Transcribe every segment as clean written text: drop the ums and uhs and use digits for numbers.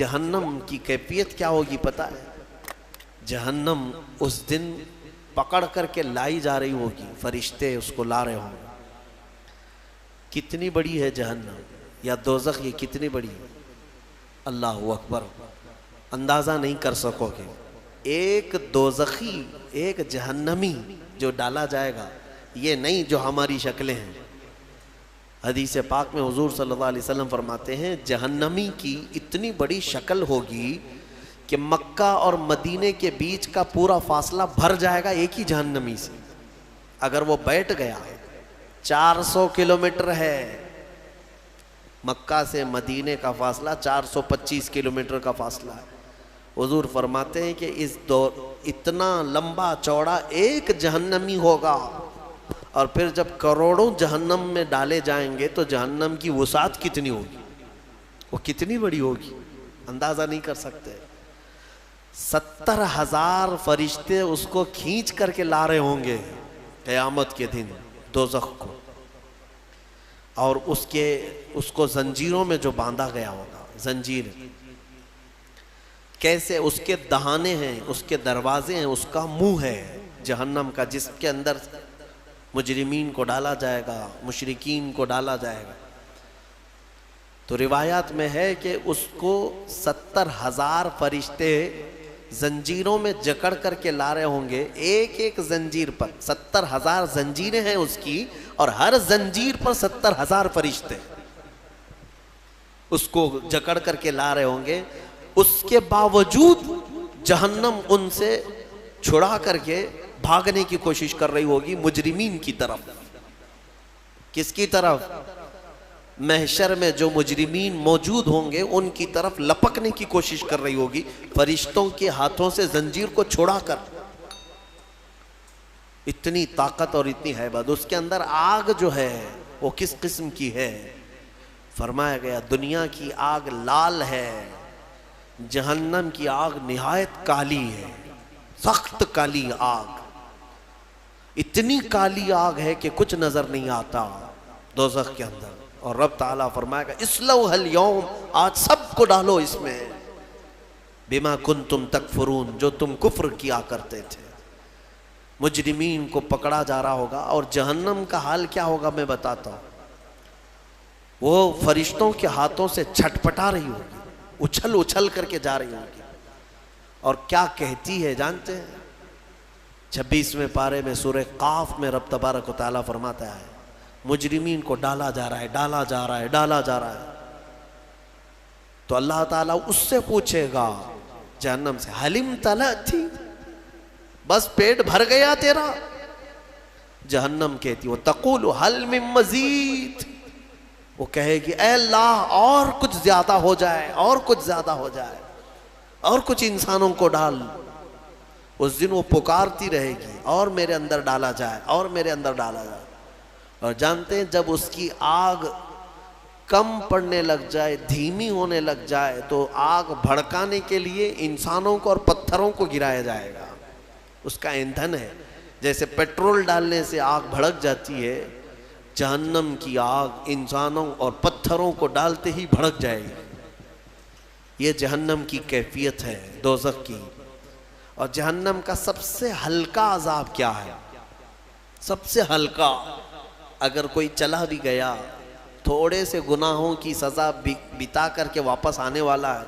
جہنم کی کیفیت کیا ہوگی پتہ ہے؟ جہنم اس دن پکڑ کر کے لائی جا رہی ہوگی، فرشتے اس کو لا رہے ہوں گے۔ کتنی بڑی ہے جہنم یا دوزخ، یہ کتنی بڑی ہے، اللہ اکبر، اندازہ نہیں کر سکو گے۔ ایک دوزخی، ایک جہنمی جو ڈالا جائے گا، یہ نہیں جو ہماری شکلیں ہیں۔ حدیث پاک میں حضور صلی اللہ علیہ وسلم فرماتے ہیں جہنمی کی اتنی بڑی شکل ہوگی کہ مکہ اور مدینے کے بیچ کا پورا فاصلہ بھر جائے گا ایک ہی جہنمی سے۔ اگر وہ بیٹھ گیا، 400 کلومیٹر ہے مکہ سے مدینے کا فاصلہ، 425 کلومیٹر کا فاصلہ ہے۔ حضور فرماتے ہیں کہ اس دور اتنا لمبا چوڑا ایک جہنمی ہوگا، اور پھر جب کروڑوں جہنم میں ڈالے جائیں گے تو جہنم کی وسعت کتنی ہوگی، وہ کتنی بڑی ہوگی، اندازہ نہیں کر سکتے۔ 70,000 فرشتے اس کو کھینچ کر کے لا رہے ہوں گے قیامت کے دن دوزخ کو، اور اس کو زنجیروں میں جو باندھا گیا ہوگا، زنجیر کیسے، اس کے دہانے ہیں، اس کے دروازے ہیں، اس کا منہ ہے جہنم کا، جس کے اندر مجرمین کو ڈالا جائے گا، مشرکین کو ڈالا جائے گا۔ تو روایات میں ہے کہ اس کو 70,000 فرشتے زنجیروں میں جکڑ کر کے لا رہے ہوں گے، ایک ایک زنجیر پر 70,000 زنجیریں ہیں اس کی، اور ہر زنجیر پر 70,000 فرشتے اس کو جکڑ کر کے لا رہے ہوں گے۔ اس کے باوجود جہنم ان سے چھڑا کر کے بھاگنے کی کوشش کر رہی ہوگی مجرمین کی طرف۔ کس کی طرف؟ محشر میں جو مجرمین موجود ہوں گے ان کی طرف لپکنے کی کوشش کر رہی ہوگی فرشتوں کے ہاتھوں سے زنجیر کو چھڑا کر۔ اتنی طاقت اور اتنی ہیبت اس کے اندر۔ آگ جو ہے وہ کس قسم کی ہے؟ فرمایا گیا دنیا کی آگ لال ہے، جہنم کی آگ نہایت کالی ہے، سخت کالی آگ، اتنی کالی آگ ہے کہ کچھ نظر نہیں آتا دوزخ کے اندر۔ اور رب تعالیٰ فرمائے گا اسلوہ اليوم، آج سب کو ڈالو اس میں، بما کنتم تکفرون، جو تم کفر کیا کرتے تھے۔ مجرمین کو پکڑا جا رہا ہوگا، اور جہنم کا حال کیا ہوگا میں بتاتا ہوں۔ وہ فرشتوں کے ہاتھوں سے چھٹپٹا رہی ہوگی، اچھل اچھل کر کے جا رہی ہوگی، اور کیا کہتی ہے جانتے ہیں؟ 26ویں پارے میں سورہ قاف میں رب تبارک و تعالیٰ فرماتا ہے مجرمین کو ڈالا جا رہا ہے، ڈالا جا رہا ہے، ڈالا جا رہا ہے۔ تو اللہ تعالیٰ اس سے پوچھے گا جہنم سے حلم تلأتی، بس پیٹ بھر گیا تیرا؟ جہنم کہتی وہ تقول حل من مزید، وہ کہے گی اے اللہ اور کچھ زیادہ ہو جائے، اور کچھ زیادہ ہو جائے، اور کچھ انسانوں کو ڈال۔ اس دن وہ پکارتی رہے گی اور میرے اندر ڈالا جائے، اور میرے اندر ڈالا جائے۔ اور جانتے ہیں جب اس کی آگ کم پڑنے لگ جائے، دھیمی ہونے لگ جائے، تو آگ بھڑکانے کے لیے انسانوں کو اور پتھروں کو گرایا جائے گا، اس کا ایندھن ہے۔ جیسے پیٹرول ڈالنے سے آگ بھڑک جاتی ہے، جہنم کی آگ انسانوں اور پتھروں کو ڈالتے ہی بھڑک جائے گی۔ یہ جہنم کی کیفیت ہے دوزخ کی۔ اور جہنم کا سب سے ہلکا عذاب کیا ہے؟ سب سے ہلکا، اگر کوئی چلا بھی گیا، تھوڑے سے گناہوں کی سزا بتا کر کے واپس آنے والا ہے،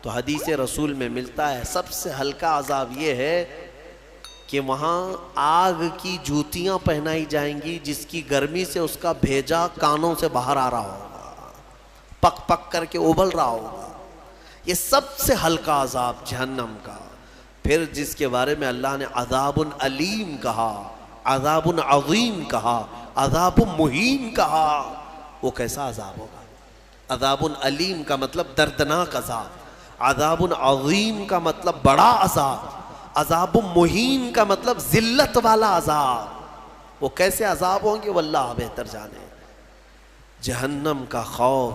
تو حدیث رسول میں ملتا ہے سب سے ہلکا عذاب یہ ہے کہ وہاں آگ کی جوتیاں پہنائی جائیں گی جس کی گرمی سے اس کا بھیجا کانوں سے باہر آ رہا ہوگا، پک پک کر کے ابل رہا ہوگا۔ یہ سب سے ہلکا عذاب جہنم کا۔ پھر جس کے بارے میں اللہ نے عذاب علیم کہا، عذاب عظیم کہا، عذاب مہین کہا، وہ کیسا عذاب ہوگا؟ عذاب علیم کا مطلب دردناک عذاب، عذاب عظیم کا مطلب بڑا عذاب، عذاب مہین کا مطلب ذلت والا عذاب۔ وہ کیسے عذاب ہوں گے وہ اللہ بہتر جانے۔ جہنم کا خوف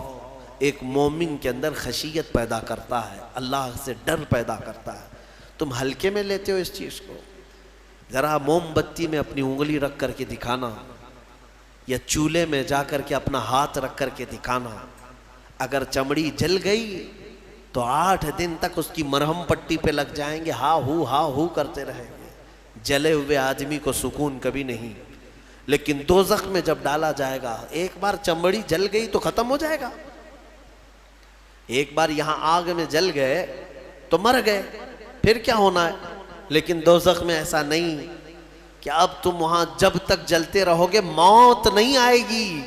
ایک مومن کے اندر خشیت پیدا کرتا ہے، اللہ سے ڈر پیدا کرتا ہے۔ تم ہلکے میں لیتے ہو اس چیز کو؟ ذرا موم بتی میں اپنی انگلی رکھ کر کے دکھانا، یا چولہے میں جا کر کے اپنا ہاتھ رکھ کر کے دکھانا، اگر چمڑی جل گئی تو 8 دن تک اس کی مرہم پٹی پہ لگ جائیں گے، ہا ہو کرتے رہیں گے، جلے ہوئے آدمی کو سکون کبھی نہیں۔ لیکن دوزخ میں جب ڈالا جائے گا، ایک بار چمڑی جل گئی تو ختم ہو جائے گا، ایک بار یہاں آگ میں جل گئے تو مر گئے، پھر کیا ہونا ہے؟ لیکن دوزخ میں ایسا نہیں کہ اب تم وہاں جب تک جلتے رہو گے موت نہیں آئے گی،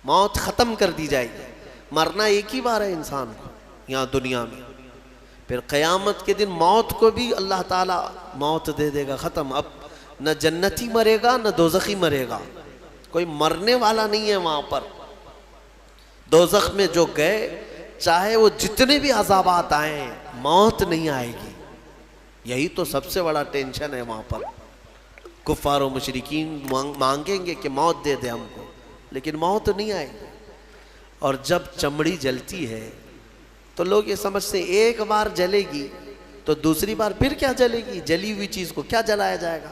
موت ختم کر دی جائے گی۔ مرنا ایک ہی بار ہے انسان کو یہاں دنیا میں، پھر قیامت کے دن موت کو بھی اللہ تعالیٰ موت دے دے گا، ختم۔ اب نہ جنتی مرے گا نہ دوزخی مرے گا، کوئی مرنے والا نہیں ہے وہاں پر۔ دوزخ میں جو گئے چاہے وہ جتنے بھی عذابات آئیں موت نہیں آئے گی، یہی تو سب سے بڑا ٹینشن ہے وہاں پر۔ کفار و مشرکین مانگیں گے کہ موت دے دے ہم کو، لیکن موت نہیں آئے گی۔ اور جب چمڑی جلتی ہے تو لوگ یہ سمجھتے ہیں ایک بار جلے گی تو دوسری بار پھر کیا جلے گی، جلی ہوئی چیز کو کیا جلایا جائے گا؟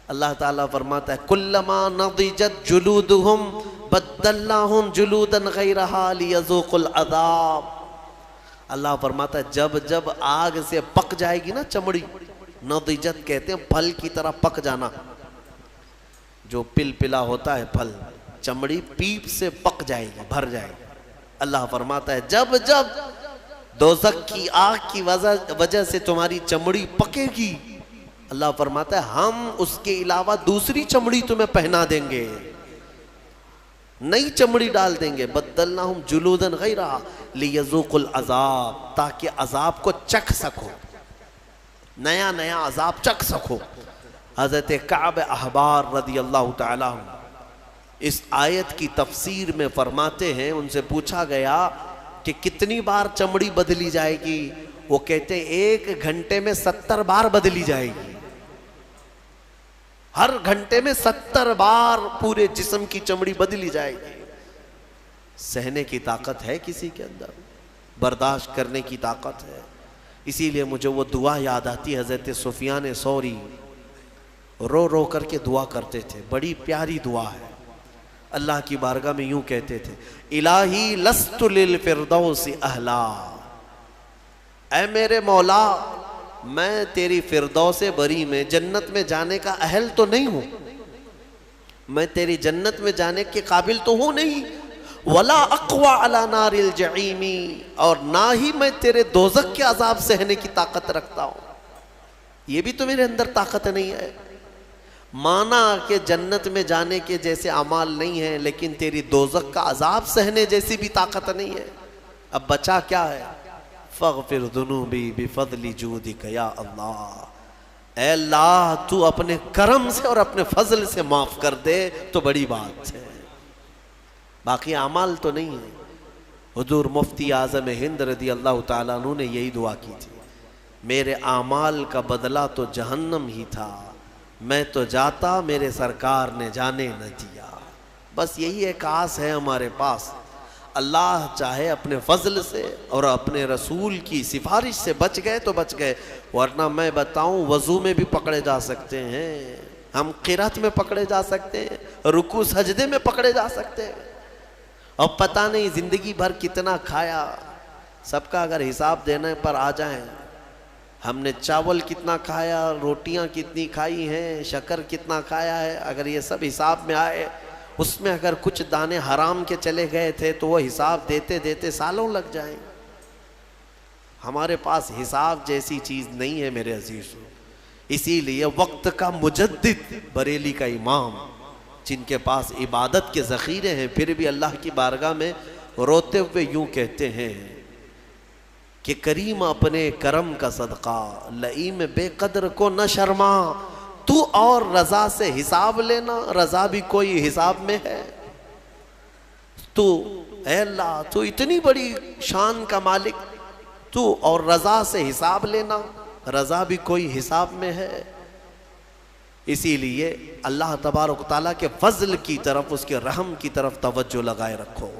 اللہ تعالیٰ فرماتا ہے کلما نضجت جلودہم بدلناہم جلودا غیرہا لیذوقوا العذاب۔ اللہ فرماتا ہے جب جب آگ سے پک جائے گی نا چمڑی، نضجت کہتے ہیں پھل کی طرح پک جانا، جو پل پلا ہوتا ہے پھل، چمڑی پیپ سے پک جائے گی، بھر جائے گی۔ اللہ فرماتا ہے جب جب دوزخ کی آگ کی وجہ سے تمہاری چمڑی پکے گی، اللہ فرماتا ہے ہم اس کے علاوہ دوسری چمڑی تمہیں پہنا دیں گے، نئی چمڑی ڈال دیں گے، بدلناہم جلودا غیرہا لیذوقوا العذاب، تاکہ عذاب کو چکھ سکو، نیا نیا عذاب چکھ سکو۔ حضرت کعب احبار رضی اللہ تعالیٰ عنہ اس آیت کی تفسیر میں فرماتے ہیں، ان سے پوچھا گیا کہ کتنی بار چمڑی بدلی جائے گی؟ وہ کہتے ہیں 1 گھنٹے میں 70 بار بدلی جائے گی، ہر گھنٹے میں 70 بار پورے جسم کی چمڑی بدلی جائے گی۔ سہنے کی طاقت ہے کسی کے اندر، برداشت کرنے کی طاقت ہے۔ اسی لیے مجھے وہ دعا یاد آتی، حضرت سفیان ثوری رو رو کر کے دعا کرتے تھے، بڑی پیاری دعا ہے۔ اللہ کی بارگاہ میں یوں کہتے تھے الہی لست للفردوس اہلا، اے میرے مولا میں تیری فردوس بری میں جنت میں جانے کا اہل تو نہیں ہوں، میں تیری جنت میں جانے کے قابل تو ہوں نہیں، ولا اقوى علی نار الجحیم، اور نہ ہی میں تیرے دوزخ کے عذاب سہنے کی طاقت رکھتا ہوں، یہ بھی تو میرے اندر طاقت نہیں ہے۔ مانا کہ جنت میں جانے کے جیسے اعمال نہیں ہیں، لیکن تیری دوزخ کا عذاب سہنے جیسی بھی طاقت نہیں ہے۔ اب بچا کیا ہے؟ فاغفر ذنوبی بفضل جودک یا اللہ، اے اللہ تو اپنے کرم سے اور اپنے فضل سے معاف کر دے تو بڑی بات ہے، باقی اعمال تو نہیں ہے۔ حضور مفتی اعظم ہند رضی اللہ تعالیٰ عنہ نے یہی دعا کی تھی، میرے اعمال کا بدلہ تو جہنم ہی تھا، میں تو جاتا میرے سرکار نے جانے نہ دیا۔ بس یہی ایک آس ہے ہمارے پاس، اللہ چاہے اپنے فضل سے اور اپنے رسول کی سفارش سے بچ گئے تو بچ گئے، ورنہ میں بتاؤں وضو میں بھی پکڑے جا سکتے ہیں، ہم قرات میں پکڑے جا سکتے ہیں، رکوع سجدے میں پکڑے جا سکتے ہیں، اور پتہ نہیں زندگی بھر کتنا کھایا۔ سب کا اگر حساب دینے پر آ جائیں، ہم نے چاول کتنا کھایا، روٹیاں کتنی کھائی ہیں، شکر کتنا کھایا ہے، اگر یہ سب حساب میں آئے، اس میں اگر کچھ دانے حرام کے چلے گئے تھے تو وہ حساب دیتے دیتے سالوں لگ جائیں۔ ہمارے پاس حساب جیسی چیز نہیں ہے میرے عزیزو، اسی لیے وقت کا مجدد بریلی کا امام، جن کے پاس عبادت کے ذخیرے ہیں، پھر بھی اللہ کی بارگاہ میں روتے ہوئے یوں کہتے ہیں کہ کریم اپنے کرم کا صدقہ، لئیم بے قدر کو نہ شرما، تو اور رضا سے حساب لینا، رضا بھی کوئی حساب میں ہے؟ تو اے اللہ تو اتنی بڑی شان کا مالک، تو اور رضا سے حساب لینا، رضا بھی کوئی حساب میں ہے؟ اسی لیے اللہ تبارک و تعالیٰ کے فضل کی طرف، اس کے رحم کی طرف توجہ لگائے رکھو۔